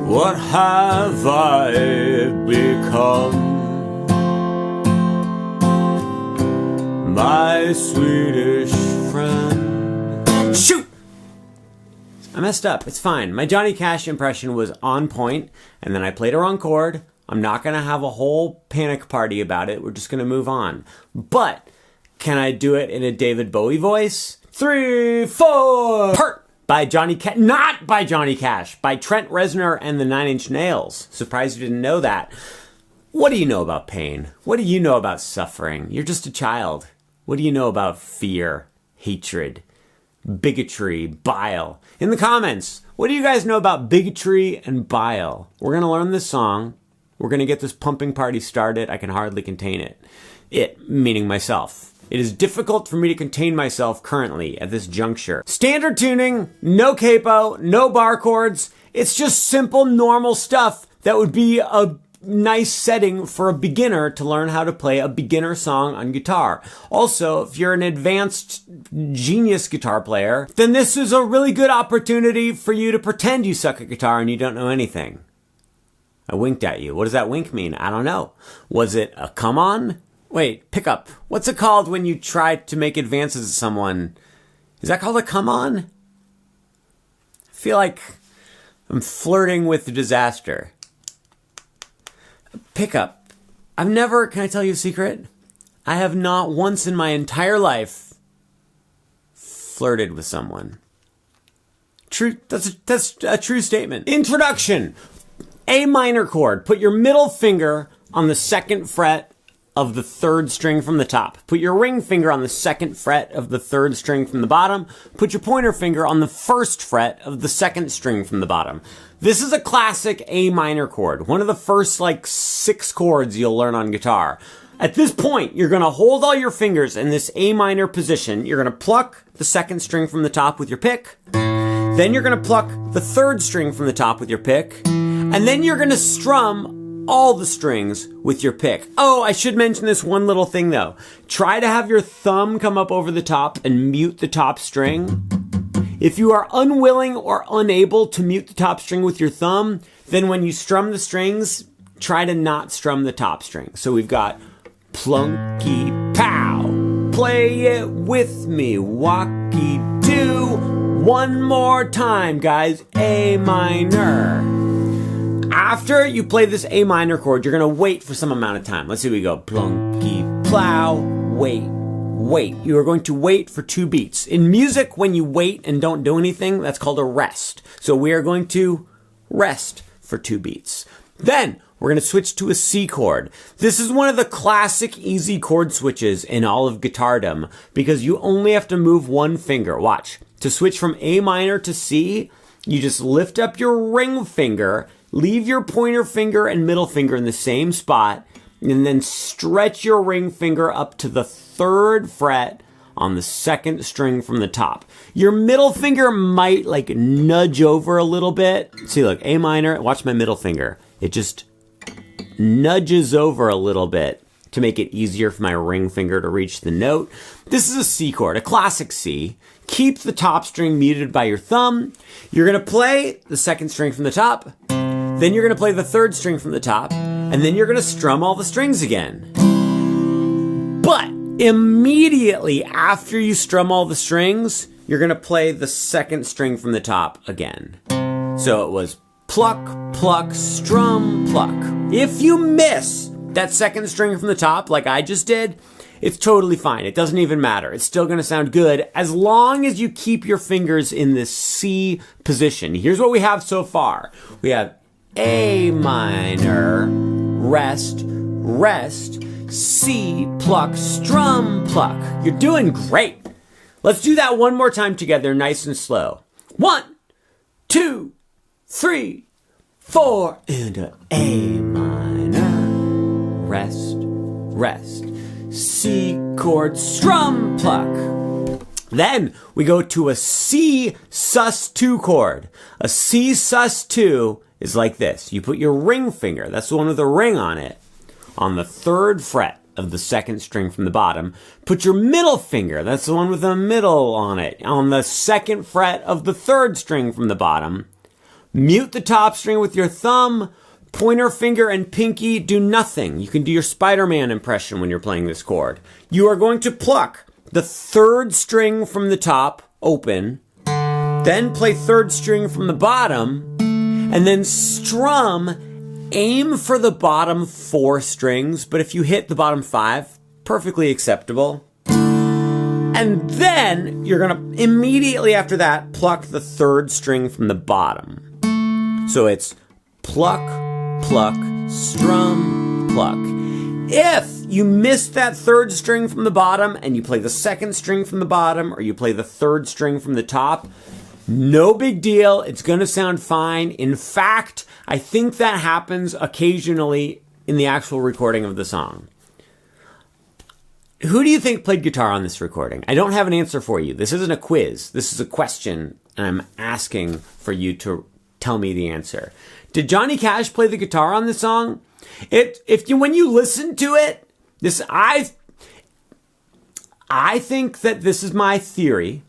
What have I become? My Swedish friend. Shoot! I messed up. It's fine. My Johnny Cash impression was on point, and then I played a wrong chord. I'm not going to have a whole panic party about it. We're just going to move on. But can I do it in a David Bowie voice? 3, 4. Hurt by Johnny Cash. Not by Johnny Cash. By Trent Reznor and the Nine Inch Nails. Surprised you didn't know that. What do you know about pain? What do you know about suffering? You're just a child. What do you know about fear, hatred, bigotry, bile? In the comments, what do you guys know about bigotry and bile? We're going to learn this song. We're going to get this pumping party started. I can hardly contain it. It, meaning myself. It is difficult for me to contain myself currently at this juncture. Standard tuning, no capo, no bar chords. It's just simple, normal stuff that would be a nice setting for a beginner to learn how to play a beginner song on guitar. Also, if you're an advanced genius guitar player, then this is a really good opportunity for you to pretend you suck at guitar and you don't know anything. I winked at you. What does that wink mean? I don't know. Was it a come on? Wait, pick up. What's it called when you try to make advances at someone? Is that called a come on? I feel like I'm flirting with disaster. Pick up. I've never, can I tell you a secret? I have not once in my entire life flirted with someone. True, that's a true statement. Introduction. A minor chord. Put your middle finger on the 2nd fret of the 3rd string from the top. Put your ring finger on the 2nd fret of the 3rd string from the bottom. Put your pointer finger on the 1st fret of the 2nd string from the bottom. This is a classic A minor chord. One of the first 6 chords you'll learn on guitar. At this point, you're going to hold all your fingers in this A minor position. You're going to pluck the 2nd string from the top with your pick. Then you're going to pluck the 3rd string from the top with your pick. And then you're going to strum all the strings with your pick. Oh, I should mention this one little thing though. Try to have your thumb come up over the top and mute the top string. If you are unwilling or unable to mute the top string with your thumb, then when you strum the strings, try to not strum the top string. So we've got plunky pow, play it with me, walkie do. One more time, guys, A minor. After you play this A minor chord, you're going to wait for some amount of time. Let's see, we go plunky plow, wait. You are going to wait for 2 beats. In music, when you wait and don't do anything, that's called a rest. So we are going to rest for 2 beats. Then we're going to switch to a C chord. This is one of the classic easy chord switches in all of guitardom because you only have to move one finger. Watch. To switch from A minor to C, you just lift up your ring finger, leave your pointer finger and middle finger in the same spot, and then stretch your ring finger up to the 3rd fret on the 2nd string from the top. Your middle finger might nudge over a little bit. See, look, A minor, watch my middle finger. It just nudges over a little bit to make it easier for my ring finger to reach the note. This is a C chord, a classic C. Keep the top string muted by your thumb. You're going to play the 2nd string from the top. Then you're going to play the 3rd string from the top. And then you're going to strum all the strings again. But immediately after you strum all the strings, you're going to play the 2nd string from the top again. So it was pluck, pluck, strum, pluck. If you miss that 2nd string from the top, like I just did, it's totally fine. It doesn't even matter. It's still going to sound good as long as you keep your fingers in this C position. Here's what we have so far. We have A minor, rest, rest, C, pluck, strum, pluck. You're doing great. Let's do that one more time together, nice and slow. 1, 2, 3, 4, and A minor, rest, rest, C chord, strum, pluck. Then we go to a C sus2 chord. A C sus2 is like this. You put your ring finger, that's the one with a ring on it, on the 3rd fret of the 2nd string from the bottom. Put your middle finger, that's the one with a middle on it, on the 2nd fret of the 3rd string from the bottom. Mute the top string with your thumb. Pointer finger and pinky do nothing. You can do your Spider-Man impression when you're playing this chord. You are going to pluck the third string from the top, open, then play third string from the bottom, and then strum, aim for the bottom 4 strings, but if you hit the bottom 5, perfectly acceptable. And then you're gonna immediately after that pluck the third string from the bottom. So it's pluck, pluck, strum, pluck. If you miss that third string from the bottom and you play the second string from the bottom or you play the third string from the top, no big deal. It's going to sound fine. In fact, I think that happens occasionally in the actual recording of the song. Who do you think played guitar on this recording? I don't have an answer for you. This isn't a quiz. This is a question, and I'm asking for you to tell me the answer. Did Johnny Cash play the guitar on this song? When you listen to it, I think that this is my theory.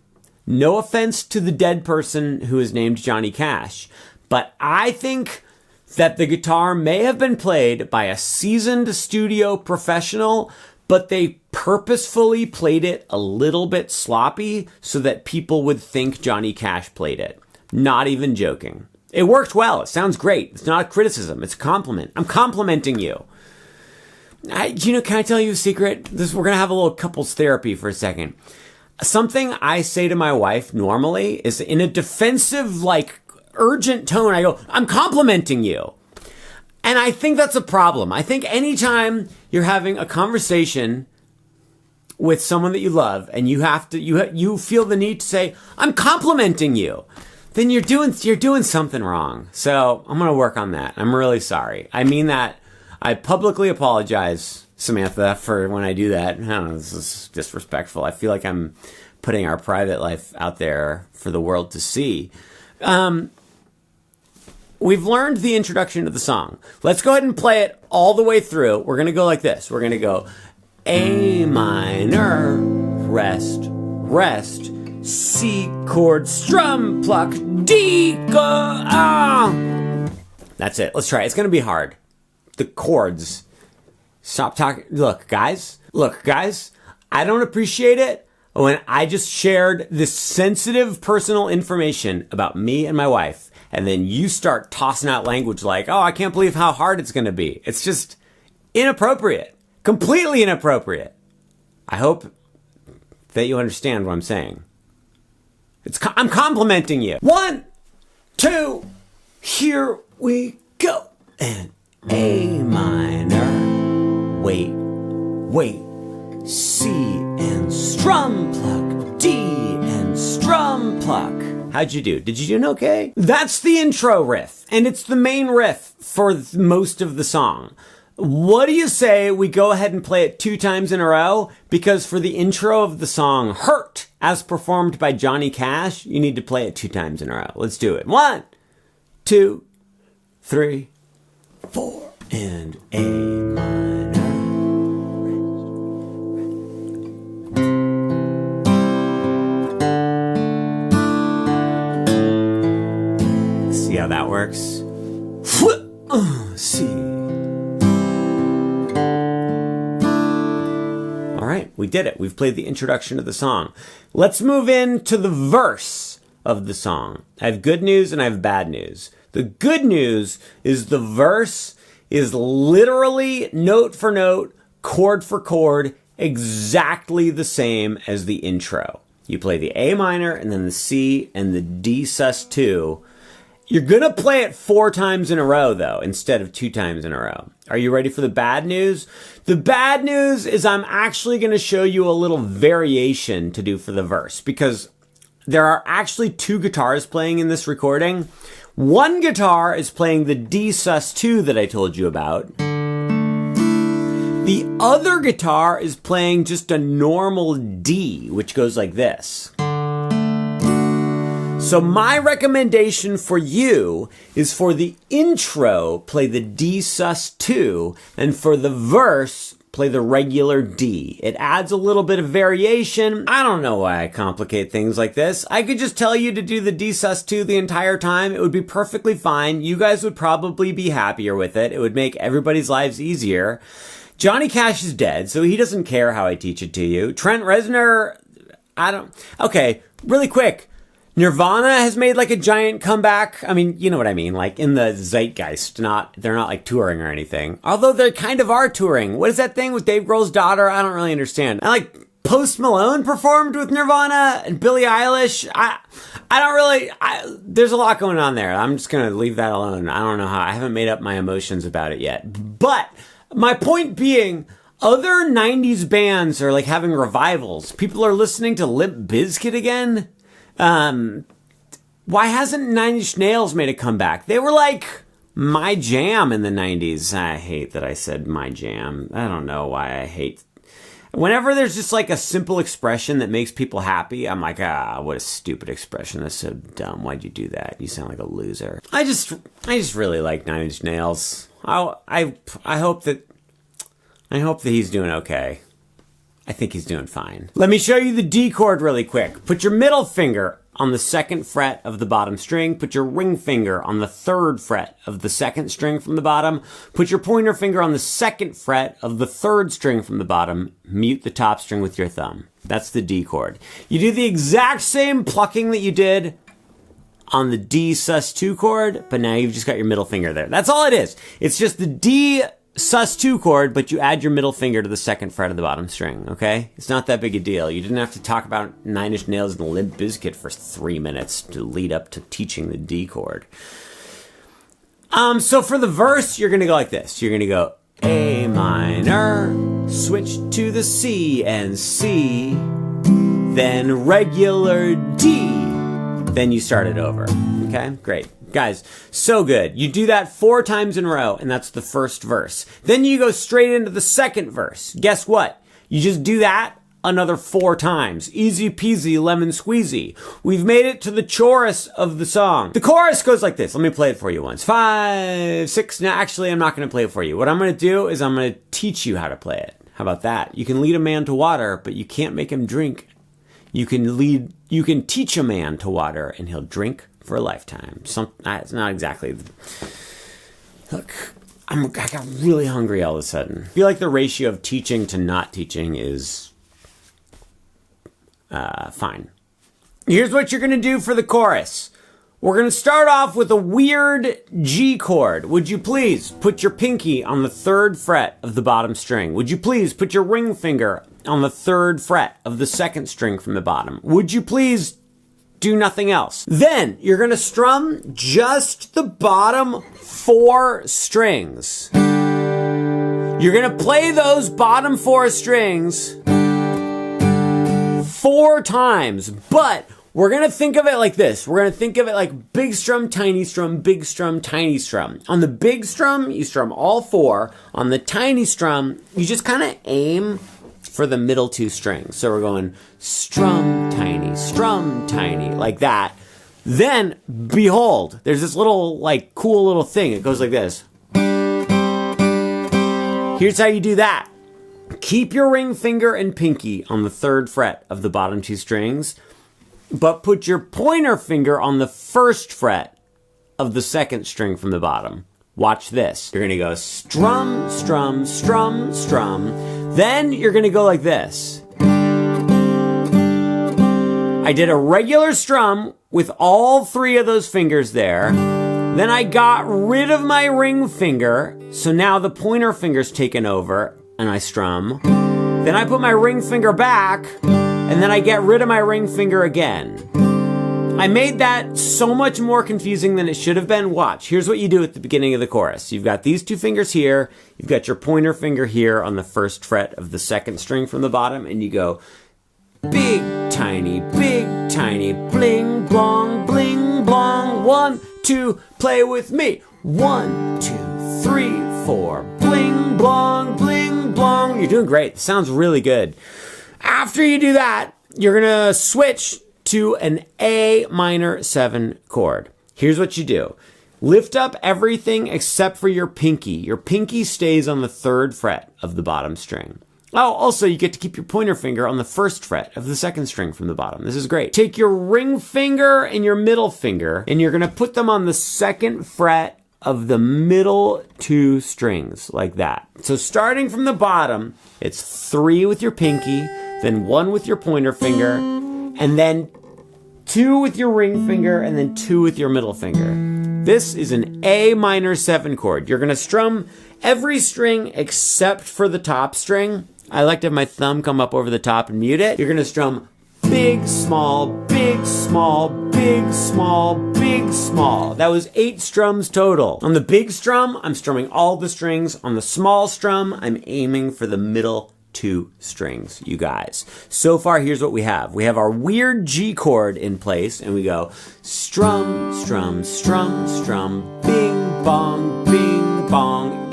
No offense to the dead person who is named Johnny Cash, but I think that the guitar may have been played by a seasoned studio professional, but they purposefully played it a little bit sloppy so that people would think Johnny Cash played it. Not even joking. It worked well. It sounds great. It's not a criticism. It's a compliment. I'm complimenting you. Can I tell you a secret? We're going to have a little couples therapy for a second. Something I say to my wife normally is in a defensive, urgent tone. I go, I'm complimenting you. And I think that's a problem. I think anytime you're having a conversation with someone that you love and you feel the need to say, I'm complimenting you, then you're doing something wrong. So I'm going to work on that. I'm really sorry. I mean that. I publicly apologize, Samantha, for when I do that. I don't know, this is disrespectful. I feel like I'm putting our private life out there for the world to see. We've learned the introduction to the song. Let's go ahead and play it all the way through. We're going to go like this. We're going to go A minor, rest, rest, C chord, strum, pluck, D, go, ah. That's it. Let's try it. It's going to be hard. The chords. Stop talking. Look, guys, I don't appreciate it when I just shared this sensitive personal information about me and my wife, and then you start tossing out language like, oh, I can't believe how hard it's going to be. It's just inappropriate. Completely inappropriate. I hope that you understand what I'm saying. I'm complimenting you. 1, 2, here we go. And A minor, wait, C and strum pluck, D and strum pluck. How'd you do? Did you do okay? That's the intro riff, and it's the main riff for most of the song. What do you say we go ahead and play it 2 times in a row? Because for the intro of the song, Hurt, as performed by Johnny Cash, you need to play it 2 times in a row. Let's do it. 1, 2, 3, 4, and A minor. See how that works? C. All right, we did it. We've played the introduction of the song. Let's move into the verse of the song. I have good news and I have bad news. The good news is the verse is literally note for note, chord for chord, exactly the same as the intro. You play the A minor and then the C and the D sus2. You're going to play it 4 times in a row, though, instead of 2 times in a row. Are you ready for the bad news? The bad news is I'm actually going to show you a little variation to do for the verse, because there are actually 2 guitars playing in this recording. One guitar is playing the D sus2 that I told you about. The other guitar is playing just a normal D, which goes like this. So my recommendation for you is for the intro, play the D sus2, and for the verse, play the regular D. It adds a little bit of variation. I don't know why I complicate things like this. I could just tell you to do the D sus2 the entire time. It would be perfectly fine. You guys would probably be happier with it. It would make everybody's lives easier. Johnny Cash is dead, so he doesn't care how I teach it to you. Trent Reznor, okay, really quick. Nirvana has made like a giant comeback. I mean, you know what I mean, like in the zeitgeist. They're not like touring or anything. Although they kind of are touring. What is that thing with Dave Grohl's daughter? I don't really understand. And like Post Malone performed with Nirvana and Billie Eilish. There's a lot going on there. I'm just going to leave that alone. I don't know how. I haven't made up my emotions about it yet. But my point being, other 90s bands are like having revivals. People are listening to Limp Bizkit again. Why hasn't Nine Inch Nails made a comeback? They were like my jam in the 90s. I hate that I said my jam. I don't know why I hate. Whenever there's just like a simple expression that makes people happy, I'm like, what a stupid expression. That's so dumb. Why'd you do that? You sound like a loser. I just really like Nine Inch Nails. I hope that he's doing okay. I think he's doing fine. Let me show you the D chord really quick. Put your middle finger on the 2nd fret of the bottom string. Put your ring finger on the 3rd fret of the 2nd string from the bottom. Put your pointer finger on the 2nd fret of the 3rd string from the bottom. Mute the top string with your thumb. That's the D chord. You do the exact same plucking that you did on the D sus2 chord, but now you've just got your middle finger there. That's all it is. It's just the D sus2 chord, but you add your middle finger to the 2nd fret of the bottom string, okay? It's not that big a deal. You didn't have to talk about Nine Inch Nails and Limp Bizkit for 3 minutes to lead up to teaching the D chord. So for the verse, you're gonna go like this. You're gonna go A minor, switch to the C and C, then regular D, then you start it over, okay? Great. Guys, so good. You do that 4 times in a row, and that's the first verse. Then you go straight into the second verse. Guess what? You just do that another 4 times. Easy peasy, lemon squeezy. We've made it to the chorus of the song. The chorus goes like this. Let me play it for you once. 5, 6. Now, actually, I'm not going to play it for you. What I'm going to do is I'm going to teach you how to play it. How about that? You can lead a man to water, but you can't make him drink. You can teach a man to water, and he'll drink for a lifetime. It's not exactly. Look, I got really hungry all of a sudden. I feel like the ratio of teaching to not teaching is fine. Here's what you're gonna do for the chorus. We're gonna start off with a weird G chord. Would you please put your pinky on the 3rd fret of the bottom string? Would you please put your ring finger on the 3rd fret of the 2nd string from the bottom? Would you please do nothing else? Then you're gonna strum just the bottom 4 strings. You're gonna play those bottom 4 strings 4 times, but we're gonna think of it like this. We're gonna think of it like big strum, tiny strum, big strum, tiny strum. On the big strum, you strum all 4. On the tiny strum, you just kind of aim for the middle 2 strings. So we're going strum, tiny, like that. Then, behold, there's this little, like, cool little thing. It goes like this. Here's how you do that. Keep your ring finger and pinky on the 3rd fret of the bottom 2 strings, but put your pointer finger on the 1st fret of the 2nd string from the bottom. Watch this. You're gonna go strum, strum, strum, strum. Then you're gonna go like this. I did a regular strum with all 3 of those fingers there. Then I got rid of my ring finger. So now the pointer finger's taken over and I strum. Then I put my ring finger back and then I get rid of my ring finger again. I made that so much more confusing than it should have been. Watch. Here's what you do at the beginning of the chorus. You've got these 2 fingers here. You've got your pointer finger here on the 1st fret of the 2nd string from the bottom. And you go big, tiny, bling, blong, bling, blong. 1, 2, play with me. 1, 2, 3, 4, bling, blong, bling, blong. You're doing great. It sounds really good. After you do that, you're going to switch to an A minor 7 chord. Here's what you do. Lift up everything except for your pinky. Your pinky stays on the 3rd fret of the bottom string. Oh, also you get to keep your pointer finger on the 1st fret of the 2nd string from the bottom. This is great. Take your ring finger and your middle finger, and you're gonna put them on the 2nd fret of the middle 2 strings, like that. So starting from the bottom, it's 3 with your pinky, then 1 with your pointer finger, and then 2 with your ring finger, and then 2 with your middle finger. This is an A minor 7 chord. You're gonna strum every string except for the top string. I like to have my thumb come up over the top and mute it. You're gonna strum big, small, big, small, big, small, big, small. That was 8 strums total. On the big strum, I'm strumming all the strings. On the small strum, I'm aiming for the middle 2 strings, you guys. So far, here's what we have. We have our weird G chord in place, and we go strum, strum, strum, strum, bing, bong,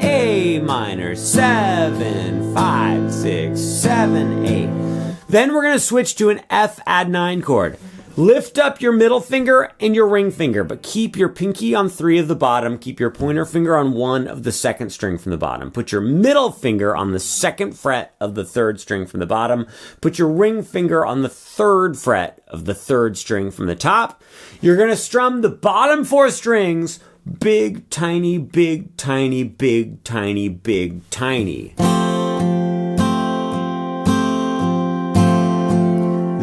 A minor, 7, 5, 6, 7, 8. Then we're gonna switch to an F add 9 chord. Lift up your middle finger and your ring finger, but keep your pinky on 3 of the bottom. Keep your pointer finger on 1 of the 2nd string from the bottom. Put your middle finger on the 2nd fret of the 3rd string from the bottom. Put your ring finger on the 3rd fret of the 3rd string from the top. You're gonna strum the bottom 4 strings, big, tiny, big, tiny, big, tiny, big, tiny.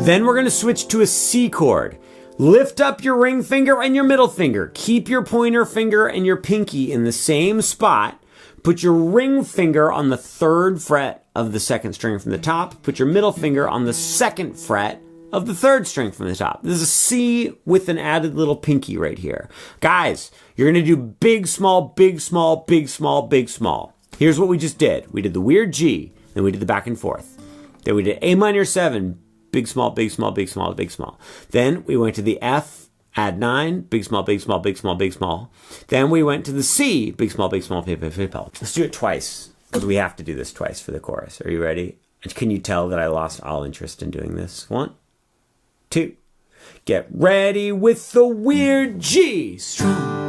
Then we're gonna switch to a C chord. Lift up your ring finger and your middle finger. Keep your pointer finger and your pinky in the same spot. Put your ring finger on the 3rd fret of the 2nd string from the top. Put your middle finger on the 2nd fret of the 3rd string from the top. This is a C with an added little pinky right here. Guys, you're gonna do big, small, big, small, big, small, big, small. Here's what we just did. We did the weird G, then we did the back and forth. Then we did A minor 7, big, small, big, small, big, small, big, small. Then we went to the F, add 9, big, small, big, small, big, small, big, small. Then we went to the C, big, small, big, small, big, big, big. Let's do it twice, because we have to do this twice for the chorus. Are you ready? Can you tell that I lost all interest in doing this? 1, 2. Get ready with the weird G strum.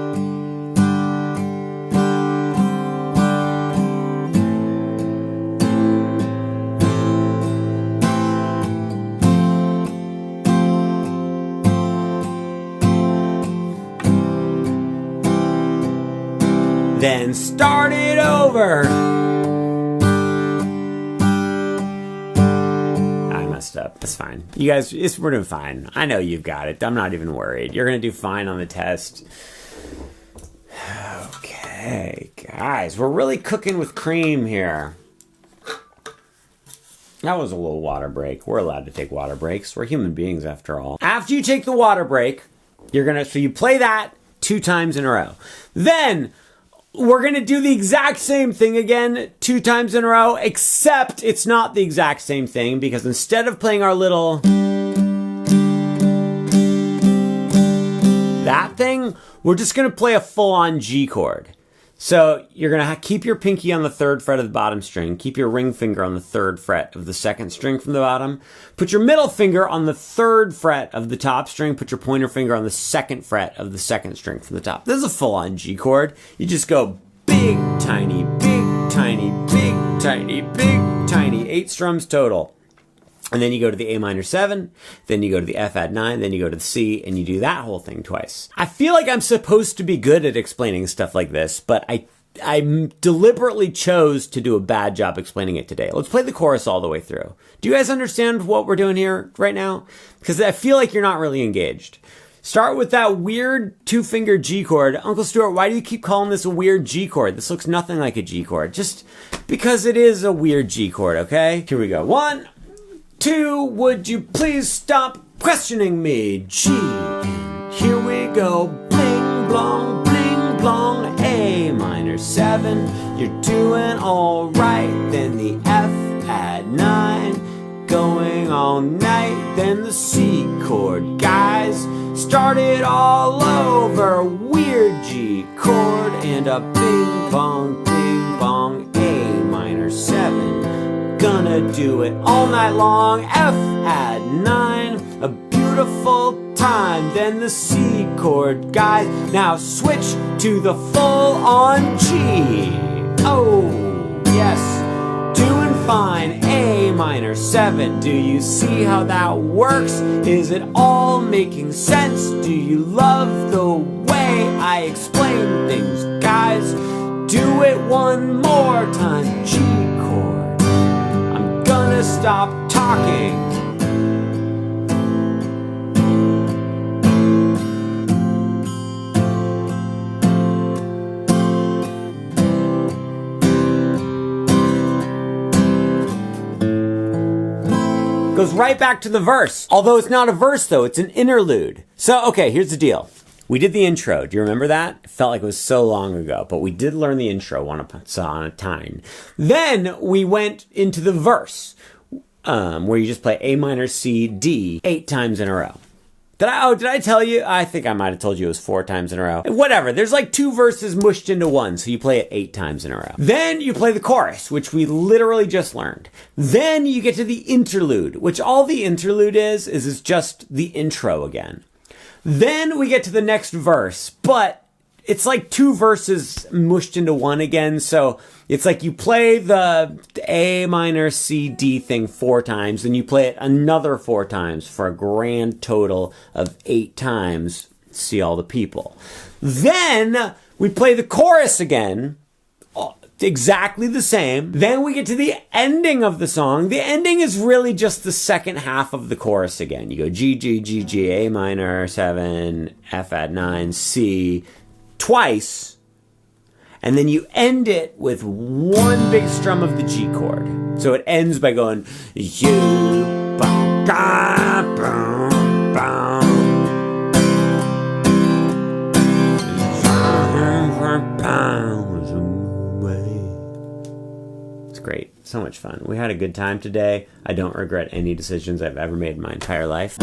Then start it over. I messed up. That's fine. You guys, we're doing fine. I know you've got it. I'm not even worried. You're going to do fine on the test. Okay, guys, we're really cooking with cream here. That was a little water break. We're allowed to take water breaks. We're human beings after all. After you take the water break, so you play that 2 times in a row. Then we're going to do the exact same thing again 2 times in a row, except it's not the exact same thing, because instead of playing our little that thing, we're just going to play a full-on G chord. So you're going to keep your pinky on the 3rd fret of the bottom string, keep your ring finger on the 3rd fret of the 2nd string from the bottom, put your middle finger on the 3rd fret of the top string, put your pointer finger on the 2nd fret of the 2nd string from the top. This is a full-on G chord. You just go big, tiny, big, tiny, big, tiny, big, tiny, 8 strums total. And then you go to the A minor 7, then you go to the F add 9, then you go to the C, and you do that whole thing twice. I feel like I'm supposed to be good at explaining stuff like this, but I deliberately chose to do a bad job explaining it today. Let's play the chorus all the way through. Do you guys understand what we're doing here right now? Because I feel like you're not really engaged. Start with that weird 2-finger G chord. Uncle Stuart, why do you keep calling this a weird G chord? This looks nothing like a G chord. Just because it is a weird G chord, okay? Here we go. 1, 2, would you please stop questioning me? G, and here we go. Bling, blong, bling, blong. A minor 7, you're doing all right. Then the F add 9, going all night. Then the C chord, guys, start it all over. Weird G chord and a bing, bong, A minor 7. Gonna do it all night long. F add 9, a beautiful time, then the C chord, guys. Now switch to the full-on G. Oh, yes. Doing fine, A minor 7. Do you see how that works? Is it all making sense? Do you love the way I explain things, guys? Do it one more time, G chord. I'm gonna stop talking. Goes right back to the verse. Although it's not a verse though, it's an interlude. So, okay, here's the deal. We did the intro. Do you remember that? It felt like it was so long ago, but we did learn the intro on a time. Then we went into the verse, where you just play A minor, C, D 8 times in a row. Did I tell you? I think I might have told you it was 4 times in a row. Whatever. There's like 2 verses mushed into one, so you play it 8 times in a row. Then you play the chorus, which we literally just learned. Then you get to the interlude, which all the interlude is it's just the intro again. Then we get to the next verse, but it's like 2 verses mushed into one again, so it's like you play the A minor C D thing 4 times, then you play it another 4 times for a grand total of 8 times. See all the people. Then we play the chorus again, exactly the same. Then we get to the ending of the song. The ending is really just the second half of the chorus again. You go G, G, G, G, A minor 7, F add 9, C twice, and then you end it with one big strum of the G chord. So it ends by going you ba ga boom boom. It's great. So much fun. We had a good time today. I don't regret any decisions I've ever made in my entire life.